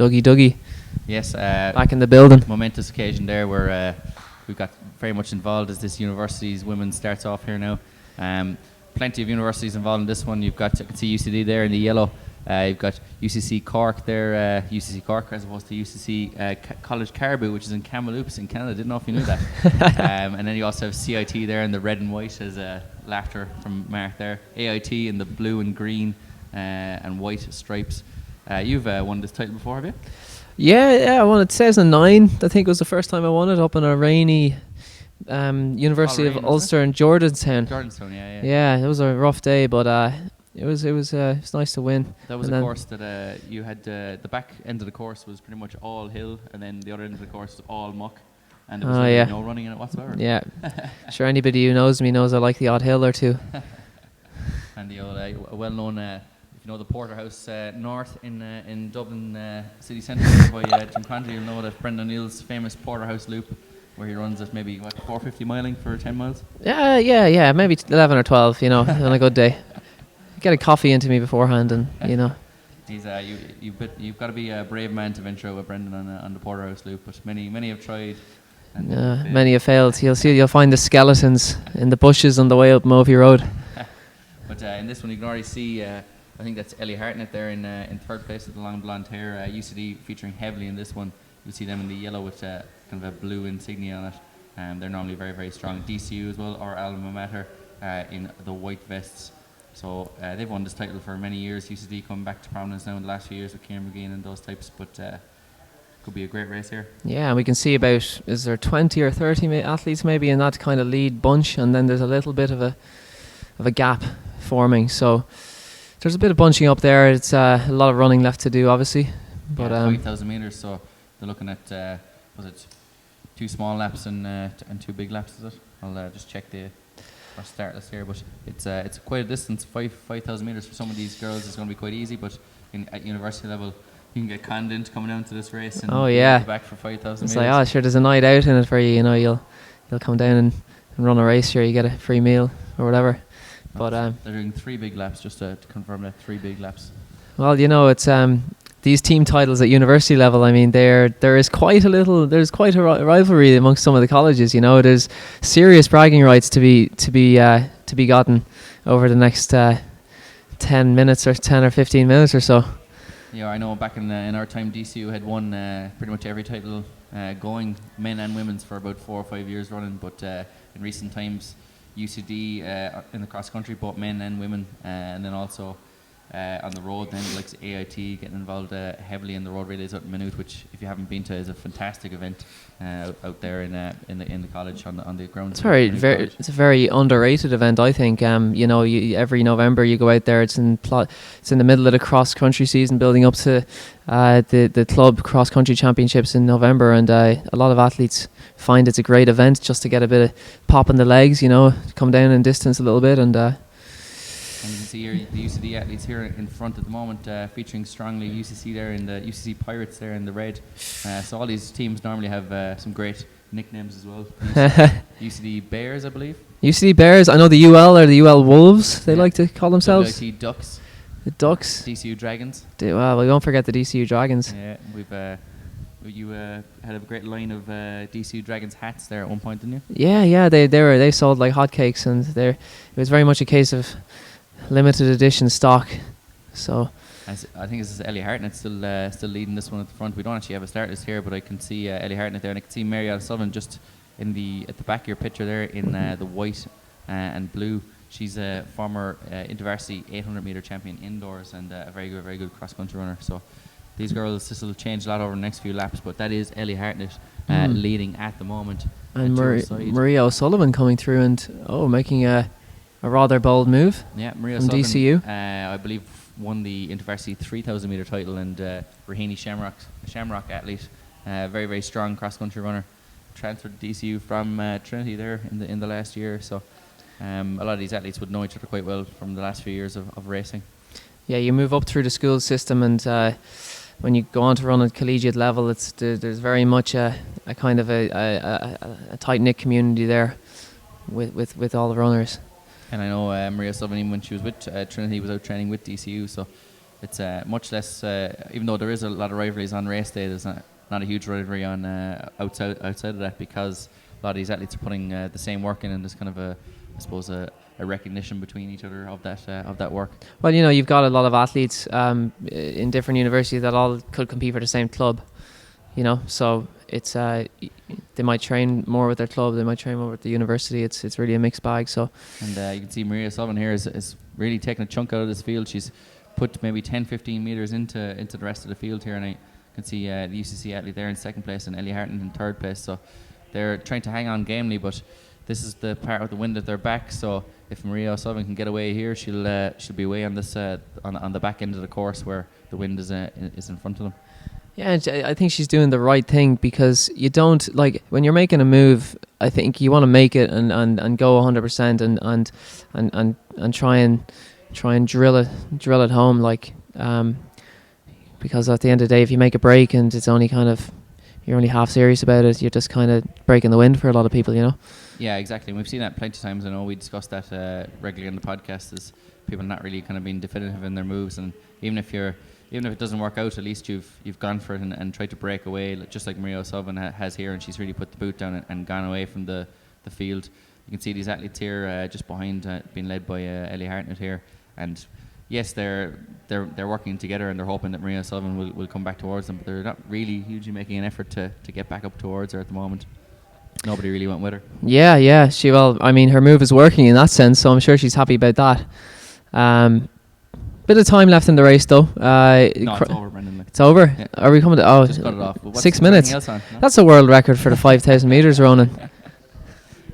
Dougie. Yes, Back in the building. momentous occasion there where we got very much involved as this university's women starts off here now. Plenty of universities involved in this one. You've got, I can see UCD there in the yellow. You've got UCC Cork there, UCC Cork as opposed to UCC College Caribou, which is in Kamloops in Canada. Didn't know if you knew that. And then you also have CIT there in the red and white, as laughter from Mark there. AIT in the blue and green and white stripes. You've won this title before, have you? Yeah, I won it 2009. I think it was the first time I won it up in a rainy University of Ulster in Jordanstown. Yeah. Yeah, it was a rough day, but it was nice to win. That was a course that you had. The back end of the course was pretty much all hill, and then the other end of the course was all muck, and there was really no running in it whatsoever. Yeah, sure. Anybody who knows me knows I like the odd hill or two. And the old well-known, if you know the Porterhouse North in Dublin city centre by Jim Cronje, you'll know that Brendan O'Neill's famous Porterhouse Loop, where he runs at maybe 450 miling for 10 miles. Yeah, maybe 11 or 12. On a good day. Get a coffee into me beforehand, and He's you've got to be a brave man to venture out with Brendan on the Porterhouse Loop, but many have tried. And many have failed. You'll find the skeletons in the bushes on the way up Movie Road. But in this one, you can already see. I think that's Ellie Hartnett there in third place with the long blonde hair. UCD featuring heavily in this one. You see them in the yellow with kind of a blue insignia on it. They're normally very, very strong. DCU as well, or alma mater, in the white vests. So they've won this title for many years. UCD coming back to prominence now in the last few years with Kieran McGean and those types. But could be a great race here. Yeah, and we can see is there 20 or 30 athletes maybe in that kind of lead bunch, and then there's a little bit of a gap forming. So there's a bit of bunching up there. It's a lot of running left to do, obviously. But 5,000 meters, so they're looking at was it 2 small laps and 2 big laps? Is it? I'll just check our start list here, but it's quite a distance. 5,000 meters for some of these girls is going to be quite easy, but at university level, you can get conned into coming down to this race and go back for 5,000 meters. It's like, sure, there's a night out in it for you. You'll come down and run a race here. You get a free meal or whatever. But they're doing 3 big laps, just to confirm that 3 big laps. Well, it's these team titles at university level. I mean, there's quite a rivalry amongst some of the colleges. There's serious bragging rights to be gotten over the next 10 minutes or 10 or 15 minutes or so. Yeah, I know back in our time, DCU had won pretty much every title going, men and women's, for about 4 or 5 years running. But in recent times, UCD in the cross country, both men and women, and then also on the road, then like AIT getting involved heavily in the road relays out in Maynooth, which, if you haven't been to, is a fantastic event out there in the college on the grounds. It's a very underrated event, I think. Every November you go out there. It's in the middle of the cross country season, building up to the club cross country championships in November, and a lot of athletes find it's a great event just to get a bit of pop in the legs. Come down in distance a little bit and. And you can see here the UCD athletes here in front at the moment, featuring strongly UCC there in the UCC Pirates there in the red. So all these teams normally have some great nicknames as well. UCD Bears, I believe. UCD Bears. I know the UL or the UL Wolves. They like to call themselves. WIT Ducks. The Ducks. DCU Dragons. Well, we won't forget the DCU Dragons. Yeah, you had a great line of DCU Dragons hats there at one point, didn't you? Yeah. They sold like hotcakes, and it was very much a case of limited edition stock. So I think this is Ellie Hartnett still leading this one at the front. We don't actually have a start list here, but I can see Ellie Hartnett there, and I can see Mary Alice Sullivan just at the back of your picture there in the white and blue. She's a former InterVarsity 800 meter champion indoors and a very good cross country runner. So these girls, this will change a lot over the next few laps, but that is Ellie Hartnett leading at the moment. And Maria O'Sullivan coming through and making a rather bold move. Yeah, Maria from Sullivan, DCU. I believe won the InterVarsity 3,000 meter title, and Rahini Shamrock athlete, very, very strong cross country runner, transferred to DCU from Trinity there in the last year. So a lot of these athletes would know each other quite well from the last few years of racing. Yeah, you move up through the school system, and when you go on to run at collegiate level, there's very much a kind of a tight knit community there with all the runners. And I know Maria Sullivan, when she was with Trinity, was out training with DCU, so it's much less. Even though there is a lot of rivalries on race day, there's not a huge rivalry on outside of that, because a lot of these athletes are putting the same work in, and there's kind of I suppose a recognition between each other of that work. Well, you've got a lot of athletes in different universities that all could compete for the same club. So it's they might train more with their club, they might train more with the university. It's really a mixed bag. So, and you can see Maria Sullivan here is really taking a chunk out of this field. She's put maybe 10-15 meters into the rest of the field here, and I can see the UCC athlete there in second place and Ellie Harton in third place. So they're trying to hang on gamely, but this is the part of the wind at their back. So if Maria O'Sullivan can get away here, she'll be away on this on the back end of the course where the wind is in front of them. Yeah, I think she's doing the right thing, because you don't, like, when you're making a move, I think you want to make it and go 100% and try and drill it home, like, because at the end of the day, if you make a break and it's only you're only half serious about it, you're just kind of breaking the wind for a lot of people, Yeah, exactly. And we've seen that plenty of times. I know we discussed that regularly on the podcast, is people not really kind of being definitive in their moves, and even if it doesn't work out, at least you've gone for it and tried to break away, just like Maria O'Sullivan has here, and she's really put the boot down and gone away from the field. You can see these athletes here just behind, being led by Ellie Hartnett here, and yes, they're working together, and they're hoping that Maria O'Sullivan will come back towards them, but they're not really hugely making an effort to get back up towards her at the moment. Nobody really went with her. Yeah. Her move is working in that sense, so I'm sure she's happy about that. Bit of time left in the race, though. No, it's over, Brendan. It's over? Yeah. Are we coming to... Oh, just cut it off. 6 minutes. No? That's a world record for the 5,000 metres, Ronan.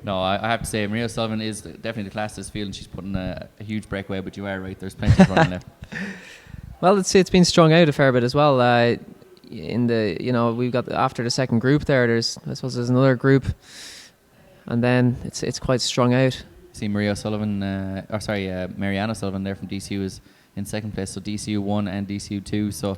No, I have to say, Maria Sullivan is definitely the class of this field, and she's putting a huge breakaway, but you are right, there's plenty of running left. Well, it's been strung out a fair bit as well. We've got, after the second group there's another group, and then it's quite strung out. See Marianne Sullivan there from DCU is in second place, so DCU 1 and DCU 2, so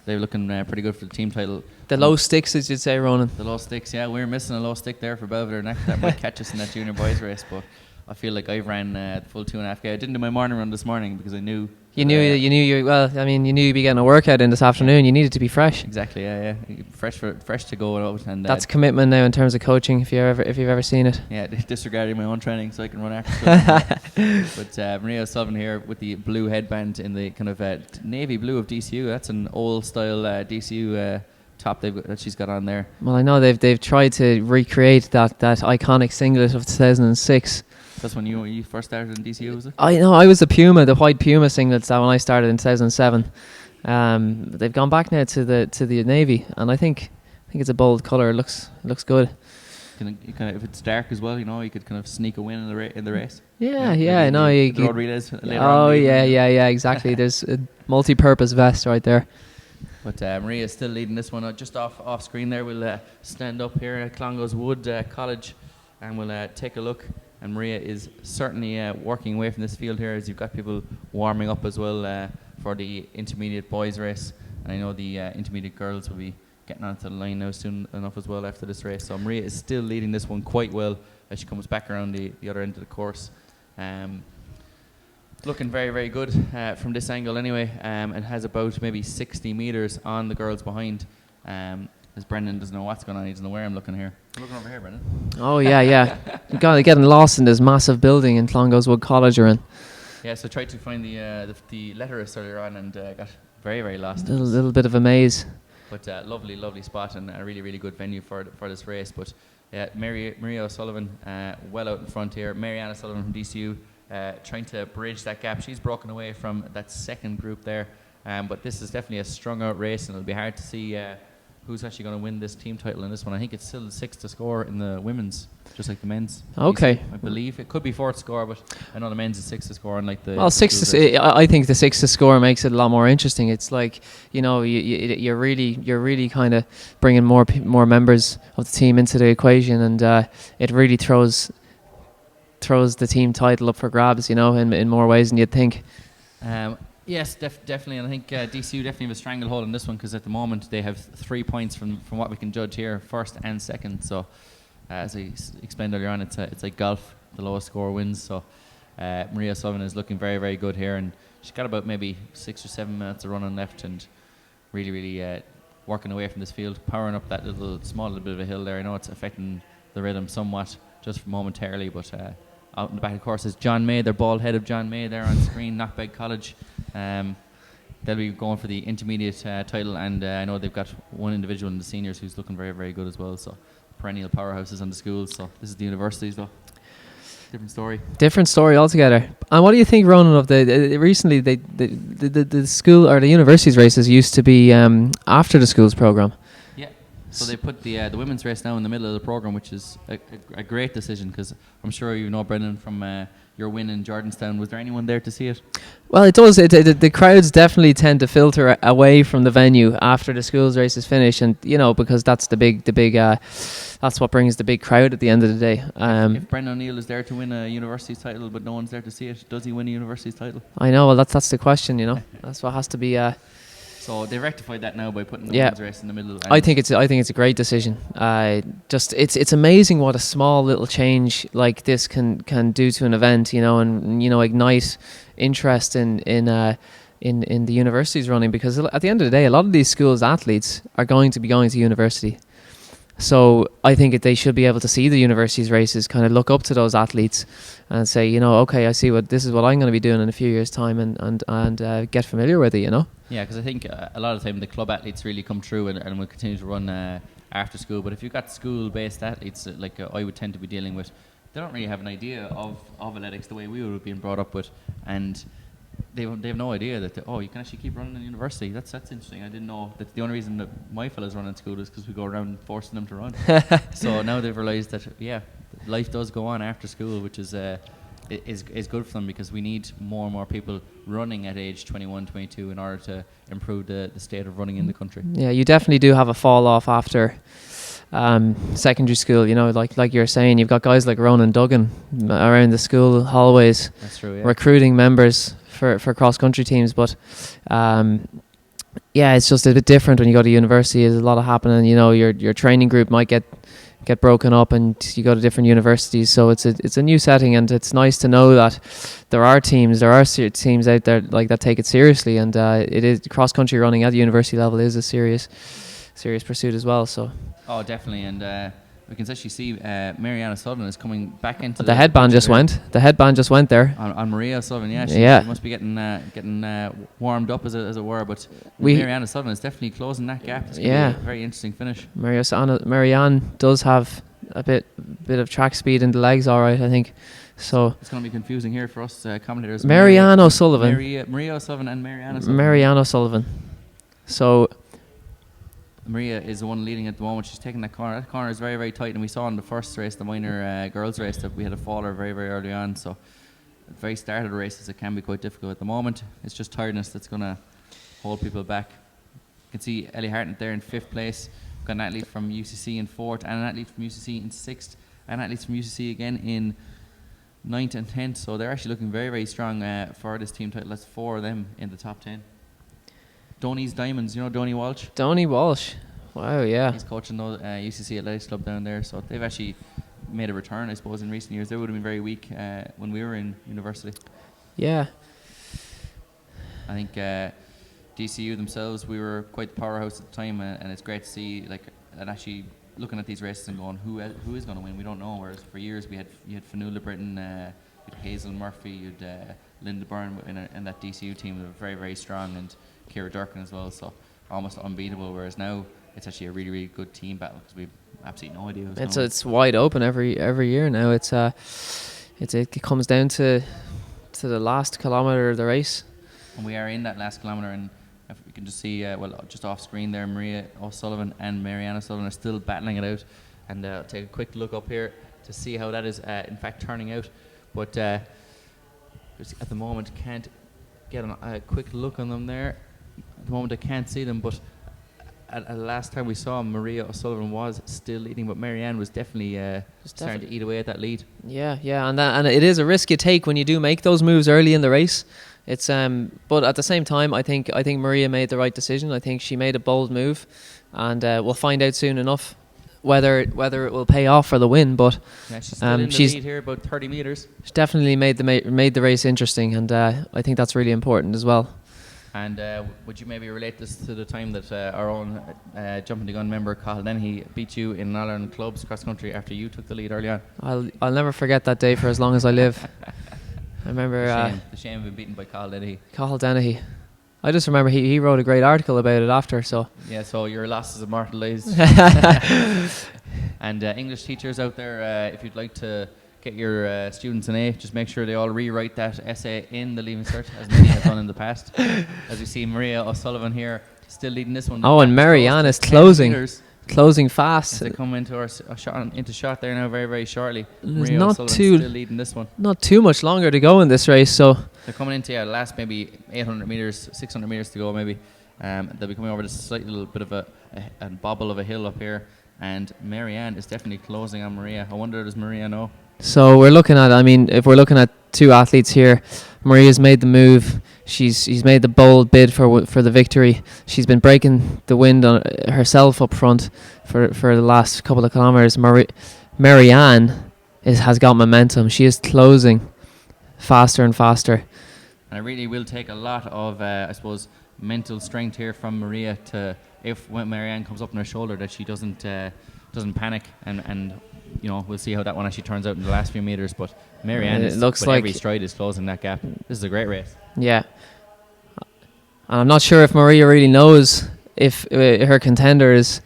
they're looking pretty good for the team title. The low sticks, as you'd say, Ronan. The low sticks, yeah. We're missing a low stick there for Belvedere, and that might catch us in that junior boys race, but I feel like I've ran the full 2.5K. I didn't do my morning run this morning because I knew... You knew you'd be getting a workout in this afternoon. You needed to be fresh. Exactly, yeah. Fresh to go out, and that's commitment now in terms of coaching. If you've ever seen it. Yeah, disregarding my own training so I can run after. But Maria Sullivan here with the blue headband in the kind of navy blue of DCU. That's an old style DCU top that she's got on there. Well, I know they've tried to recreate that iconic singlet of 2006. That's when you first started in DCU, was it? I know, I was the white Puma singlets that when I started in 2007. They've gone back now to the navy, and I think it's a bold colour. It looks good. If it's dark as well, you could kind of sneak a win in the race. Yeah, no, you road relays later on. Oh yeah, exactly. There's a multi-purpose vest right there. But Maria is still leading this one. Just off screen there, we'll stand up here at Clongowes Wood College, and we'll take a look. And Maria is certainly working away from this field here, as you've got people warming up as well for the intermediate boys race. And I know the intermediate girls will be getting onto the line now soon enough as well after this race. So Maria is still leading this one quite well as she comes back around the other end of the course. Looking very, very good from this angle anyway. It has about maybe 60 metres on the girls behind. As Brendan doesn't know what's going on, he doesn't know where I'm looking here. I'm looking over here, Brendan. Oh, yeah. You're getting lost in this massive building in Clongowes Wood College you're in. Yeah, so I tried to find the letterist earlier on and got very, very lost. A little bit of a maze. But lovely, lovely spot and a really, really good venue for this race. But Maria O'Sullivan well out in front here. Marianne O'Sullivan from DCU trying to bridge that gap. She's broken away from that second group there. But this is definitely a strung out race, and it'll be hard to see who's actually going to win this team title in this one. I think it's still the sixth to score in the women's, just like the men's. Okay. I believe it could be fourth score, but I know the men's is sixth to score, unlike the. Well, I think the sixth to score makes it a lot more interesting. It's like you're really kind of bringing more members of the team into the equation, and it really throws the team title up for grabs. In more ways than you'd think. Yes, definitely, and I think DCU definitely have a stranglehold in this one because at the moment they have 3 points from what we can judge here, first and second. So, as I explained earlier on, it's like golf. The lowest score wins. So, Maria Sullivan is looking very, very good here, and she's got about maybe 6 or 7 minutes of running left, and really, really working away from this field, powering up that small little bit of a hill there. I know it's affecting the rhythm somewhat, just momentarily, but out in the back of the course is John May, their bald head of John May there on screen, Knockbeg College. They'll be going for the intermediate title, and I know they've got one individual in the seniors who's looking very, very good as well. So perennial powerhouses on the schools. So this is the universities, though. Different story altogether. And what do you think, Ronan, of recently the school or the universities races used to be after the schools program? Yeah. So they put the women's race now in the middle of the program, which is a great decision, because I'm sure you know, Brendan, from your win in Jordanstown. Was there anyone there to see it? Well, it does. The crowds definitely tend to filter away from the venue after the schools races finish, and because that's the big that's what brings the big crowd at the end of the day. If Brendan O'Neill is there to win a university's title, but no one's there to see it, does he win a university's title? I know. Well, that's the question. That's what has to be. So they rectified that now by putting the women's race in the middle. I think it's a great decision. It's amazing what a small little change like this can do to an event, and ignite interest in the universities running, because at the end of the day, a lot of these schools' athletes are going to be going to university. So I think they should be able to see the universities races, kind of look up to those athletes and say, okay, I see this is what I'm going to be doing in a few years' time, and get familiar with it, Yeah, because I think a lot of the time the club athletes really come through and will continue to run after school. But if you've got school-based athletes, like I would tend to be dealing with, they don't really have an idea of athletics the way we would have been brought up with, and they have no idea that you can actually keep running in university. That's interesting. I didn't know that the only reason that my fellas run in school is because we go around forcing them to run. So now they've realised that life does go on after school, which is good for them, because we need more and more people running at age 21, 22 in order to improve the state of running in the country. Yeah, you definitely do have a fall off after secondary school. Like you're saying, you've got guys like Ronan Duggan around the school hallways. That's true, yeah. Recruiting members for cross-country teams, but it's just a bit different when you go to university. There's a lot of happening. Your training group might get broken up, and you go to different universities. So it's a new setting, and it's nice to know that there are teams out there like that take it seriously, and it is cross-country running at the university level is a serious pursuit as well. So definitely, and we can actually see Mariana Sullivan is coming back into the headband just went. The headband just went there on Maria Sullivan. Yeah, she must be getting warmed up as it were. But Mariana Sullivan is definitely closing that gap. It's going to be a very interesting finish. Marianne does have a bit of track speed in the legs, all right, I think. So it's going to be confusing here for us commentators. Marianne O'Sullivan. Maria O'Sullivan and Marianne O'Sullivan. Marianne O'Sullivan. So Maria is the one leading at the moment. She's taking that corner. That corner is very, very tight, and we saw in the first race, the minor girls race, that we had a faller very, very early on. So at the very start of the races, it can be quite difficult. At the moment, it's just tiredness that's going to hold people back. You can see Ellie Hartnett there in 5th place. We've got an athlete from UCC in 4th, and an athlete from UCC in 6th, and athletes from UCC again in 9th and 10th. So they're actually looking very, very strong for this team title. That's 4 of them in the top 10. Donny's Diamonds, Donny Walsh? Donny Walsh. Wow, yeah. He's coaching the UCC Athletics Club down there, so they've actually made a return, I suppose, in recent years. They would have been very weak when we were in university. Yeah. I think DCU themselves, we were quite the powerhouse at the time, and it's great to see, and actually looking at these races and going, who is going to win? We don't know. Whereas for years you had Fanula Britton, you had Hazel Murphy, you had Linda Byrne in that DCU team. They were very, very strong, and Ciara Durkin as well, so almost unbeatable. Whereas now it's actually a really, really good team battle, because we've absolutely no idea who's going to win. It's wide open every year now. It comes down to the last kilometre of the race, and we are in that last kilometre. And if we can just see, just off screen there, Maria O'Sullivan and Mariana Sullivan are still battling it out. And I'll take a quick look up here to see how that is in fact turning out. But at the moment, can't get a quick look on them there. At the moment I can't see them, but at last time we saw, Maria O'Sullivan was still leading, but Marianne was definitely starting to eat away at that lead. Yeah, and it is a risk you take when you do make those moves early in the race. It's but at the same time, I think Maria made the right decision. I think she made a bold move, and we'll find out soon enough whether it will pay off for the win, but Yeah, she's still in the lead here, about 30 metres. She definitely made the race interesting, and I think that's really important as well. And would you maybe relate this to the time that our own Jumping the Gun member, Cathal Dennehy, beat you in Ireland clubs cross country after you took the lead early on? I'll never forget that day for as long as I live. I remember the shame of being beaten by Cathal Dennehy. Cathal Dennehy. I just remember he wrote a great article about it after. So yeah, so your loss is immortalised. And English teachers out there, if you'd like to get your students an A, just make sure they all rewrite that essay in the Leaving Cert, as many have done in the past. As we see Maria O'Sullivan here still leading this one. Oh, and Marianne is closing fast. As they come into shot there now very, very shortly. There's Maria not O'Sullivan still leading this one. Not too much longer to go in this race, so they're coming into the last maybe 800 metres, 600 metres to go maybe. They'll be coming over this slight little bit of a bobble of a hill up here, and Marianne is definitely closing on Maria. I wonder, does Maria know? So we're looking at, if we're looking at two athletes here, Maria's made the move. She's made the bold bid for the victory. She's been breaking the wind on herself up front for the last couple of kilometres. Marianne has got momentum. She is closing faster and faster. And it really will take a lot of, I suppose, mental strength here from Maria to, if when Marianne comes up on her shoulder, that she doesn't panic and we'll see how that one actually turns out in the last few meters. But Marianne, every stride is closing that gap. This is a great race. Yeah, and I'm not sure if Maria really knows if her contender is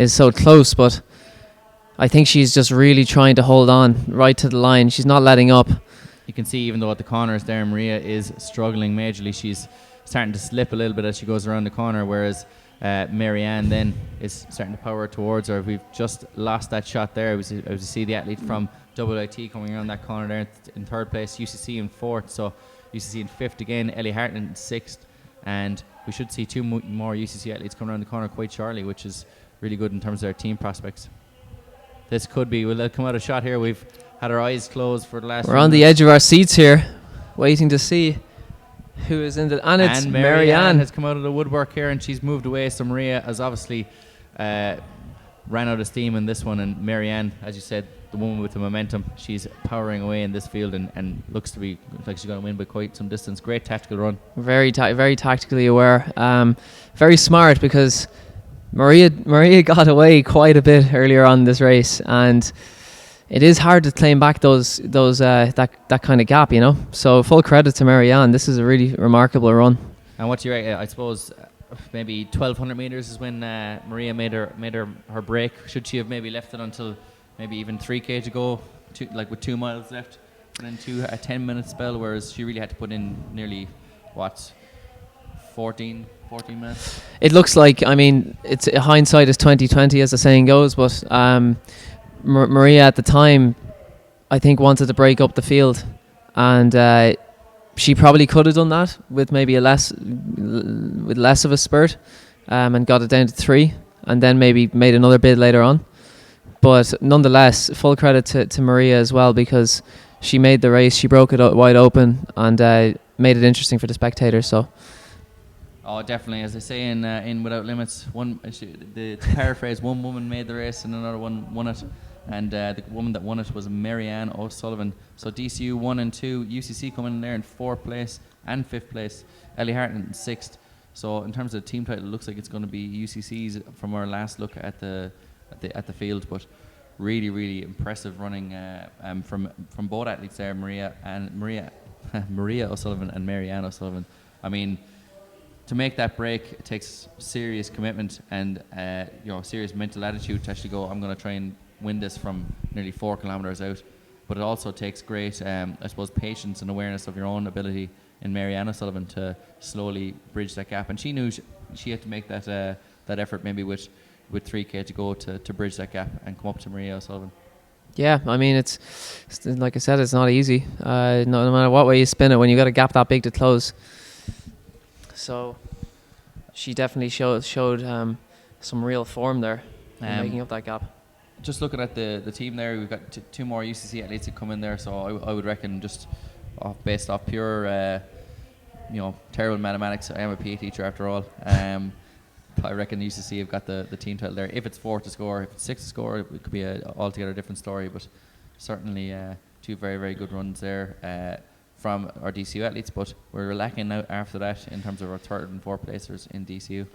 so close, but I think she's just really trying to hold on right to the line. She's not letting up. You can see, even though at the corners there, Maria is struggling majorly. She's starting to slip a little bit as she goes around the corner, whereas Marianne then is starting to power towards her. We've just lost that shot there. As you see the athlete from WIT coming around that corner there in third place, UCC in fourth, so UCC in fifth again, Ellie Hartland in sixth, and we should see two more UCC athletes coming around the corner quite shortly, which is really good in terms of their team prospects. This could be, will they come out a shot here? We've had our eyes closed for the last. We're on the edge of our seats here, waiting to see who is in the. And it's Marianne has come out of the woodwork here, and she's moved away. So Maria has obviously ran out of steam in this one, and Marianne, as you said, the woman with the momentum, she's powering away in this field and looks to be like she's going to win by quite some distance. Great tactical run. Very tactically aware. Very smart, because Maria got away quite a bit earlier on in this race, and it is hard to claim back that kind of gap, So full credit to Marianne. This is a really remarkable run. And what I suppose maybe 1,200 meters is when Maria made her break. Should she have maybe left it until maybe even 3K to go, with 2 miles left, and into a 10-minute spell, whereas she really had to put in nearly 14 minutes. It looks like, it's hindsight is 20/20, as the saying goes, but Maria at the time, I think, wanted to break up the field, and she probably could have done that with maybe less of a spurt, and got it down to 3, and then maybe made another bid later on. But nonetheless, full credit to Maria as well, because she made the race, she broke it wide open, and made it interesting for the spectators. So. Oh, definitely. As they say in Without Limits, to paraphrase, one woman made the race and another one won it. And the woman that won it was Marianne O'Sullivan. So DCU 1 and 2, UCC coming in there in 4th place and 5th place. Ellie Hartland in 6th. So in terms of the team title, it looks like it's going to be UCC's from our last look at the field. But really, really impressive running from both athletes there, Maria O'Sullivan and Marianne O'Sullivan. To make that break, it takes serious commitment and serious mental attitude to actually go, I'm going to try and win this from nearly 4 kilometres out. But it also takes great, patience and awareness of your own ability in Marianne O'Sullivan to slowly bridge that gap. And she knew she had to make that effort maybe with 3K to go to bridge that gap and come up to Maria O'Sullivan. Yeah, it's like I said, it's not easy. No matter what way you spin it, when you got a gap that big to close. So she definitely showed some real form there in making up that gap. Just looking at the team there, we've got 2 more UCC athletes that come in there, so I would reckon, just based off pure terrible mathematics, I am a PE teacher after all, I reckon UCC have got the team title there. If it's 4 to score, if it's 6 to score, it could be a altogether different story. But certainly 2 very, very good runs there from our DCU athletes. But we're lacking out after that in terms of our 3rd and 4th placers in DCU.